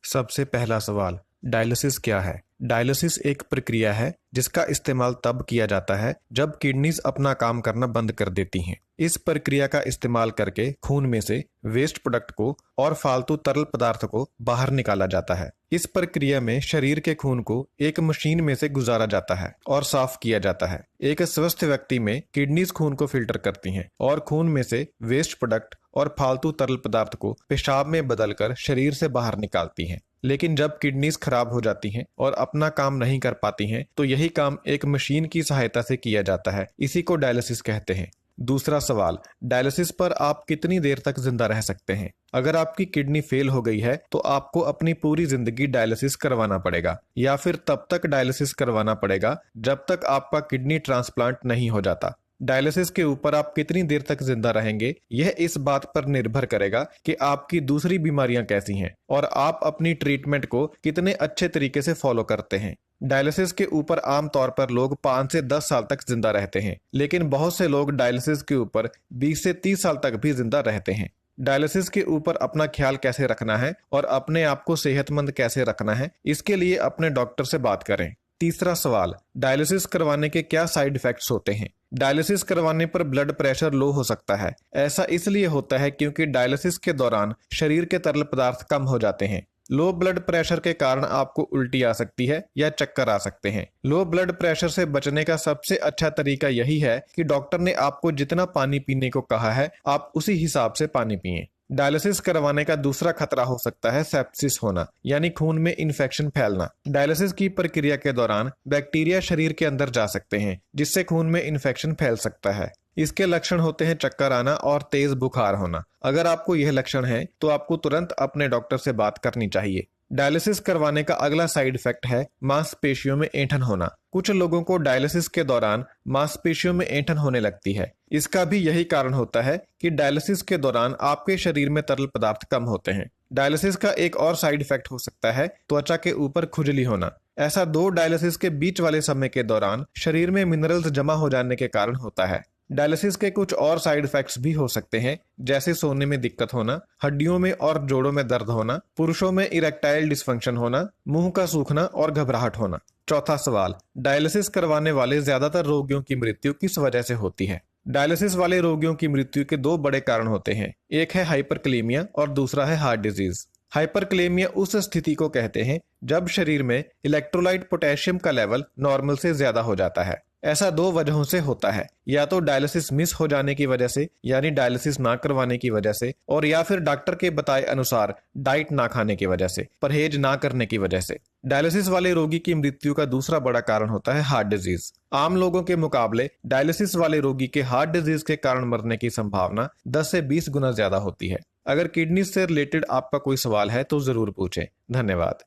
सबसे पहला सवाल, डायलिसिस क्या है? डायलिसिस एक प्रक्रिया है जिसका इस्तेमाल तब किया जाता है जब किडनीज अपना काम करना बंद कर देती हैं। इस प्रक्रिया का इस्तेमाल करके खून में से वेस्ट प्रोडक्ट को और फालतू तरल पदार्थ को बाहर निकाला जाता है। इस प्रक्रिया में शरीर के खून को एक मशीन में से गुजारा जाता है और साफ किया जाता है। एक स्वस्थ व्यक्ति में किडनीज खून को फिल्टर करती हैं और खून में से वेस्ट प्रोडक्ट और फालतू तरल पदार्थ को पेशाब में बदलकर शरीर से बाहर निकालती हैं। लेकिन जब किडनीज खराब हो जाती हैं और अपना काम नहीं कर पाती हैं, तो यही काम एक मशीन की सहायता से किया जाता है। इसी को डायलिसिस कहते हैं। दूसरा सवाल, डायलिसिस पर आप कितनी देर तक जिंदा रह सकते हैं? अगर आपकी किडनी फेल हो गई है तो आपको अपनी पूरी जिंदगी डायलिसिस करवाना पड़ेगा, या फिर तब तक डायलिसिस करवाना पड़ेगा जब तक आपका किडनी ट्रांसप्लांट नहीं हो जाता। डायलिसिस के ऊपर आप कितनी देर तक जिंदा रहेंगे, यह इस बात पर निर्भर करेगा कि आपकी दूसरी बीमारियां कैसी हैं और आप अपनी ट्रीटमेंट को कितने अच्छे तरीके से फॉलो करते हैं। डायलिसिस के ऊपर आमतौर पर लोग 5 से 10 साल तक जिंदा रहते हैं, लेकिन बहुत से लोग डायलिसिस के ऊपर 20 से 30 साल तक भी जिंदा रहते हैं। डायलिसिस के ऊपर अपना ख्याल कैसे रखना है और अपने आप को सेहतमंद कैसे रखना है, इसके लिए अपने डॉक्टर से बात करें। तीसरा सवाल, डायलिसिस करवाने के क्या साइड इफेक्ट्स होते हैं? डायलिसिस करवाने पर ब्लड प्रेशर लो हो सकता है। ऐसा इसलिए होता है क्योंकि डायलिसिस के दौरान शरीर के तरल पदार्थ कम हो जाते हैं। लो ब्लड प्रेशर के कारण आपको उल्टी आ सकती है या चक्कर आ सकते हैं। लो ब्लड प्रेशर से बचने का सबसे अच्छा तरीका यही है कि डॉक्टर ने आपको जितना पानी पीने को कहा है, आप उसी हिसाब से पानी पिएं। डायलिसिस करवाने का दूसरा खतरा हो सकता है सेप्सिस होना, यानी खून में इन्फेक्शन फैलना। डायलिसिस की प्रक्रिया के दौरान बैक्टीरिया शरीर के अंदर जा सकते हैं, जिससे खून में इन्फेक्शन फैल सकता है। इसके लक्षण होते हैं चक्कर आना और तेज बुखार होना। अगर आपको यह लक्षण है तो आपको तुरंत अपने डॉक्टर से बात करनी चाहिए। डायलिसिस करवाने का अगला साइड इफेक्ट है मांसपेशियों में ऐंठन होना। कुछ लोगों को डायलिसिस के दौरान मांसपेशियों में ऐंठन होने लगती है। इसका भी यही कारण होता है कि डायलिसिस के दौरान आपके शरीर में तरल पदार्थ कम होते हैं। डायलिसिस का एक और साइड इफेक्ट हो सकता है त्वचा के ऊपर खुजली होना। ऐसा 2 डायलिसिस के बीच वाले समय के दौरान शरीर में मिनरल्स जमा हो जाने के कारण होता है। डायलिसिस के कुछ और साइड इफेक्ट्स भी हो सकते हैं, जैसे सोने में दिक्कत होना, हड्डियों में और जोड़ों में दर्द होना, पुरुषों में इरेक्टाइल डिस्फंक्शन होना, मुंह का सूखना और घबराहट होना। चौथा सवाल, डायलिसिस करवाने वाले ज्यादातर रोगियों की मृत्यु किस वजह से होती है? डायलिसिस वाले रोगियों की मृत्यु के 2 बड़े कारण होते हैं। एक है हाइपरकलेमिया और दूसरा है हार्ट डिजीज। हाइपरकलेमिया उस स्थिति को कहते हैं जब शरीर में इलेक्ट्रोलाइट पोटेशियम का लेवल नॉर्मल से ज्यादा हो जाता है। ऐसा 2 वजहों से होता है, या तो डायलिसिस मिस हो जाने की वजह से, यानी डायलिसिस ना करवाने की वजह से, और या फिर डॉक्टर के बताए अनुसार डाइट ना खाने की वजह से, परहेज ना करने की वजह से। डायलिसिस वाले रोगी की मृत्यु का दूसरा बड़ा कारण होता है हार्ट डिजीज। आम लोगों के मुकाबले डायलिसिस वाले रोगी के हार्ट डिजीज के कारण मरने की संभावना 10 से 20 गुना ज्यादा होती है। अगर किडनी से रिलेटेड आपका कोई सवाल है तो जरूर पूछें। धन्यवाद।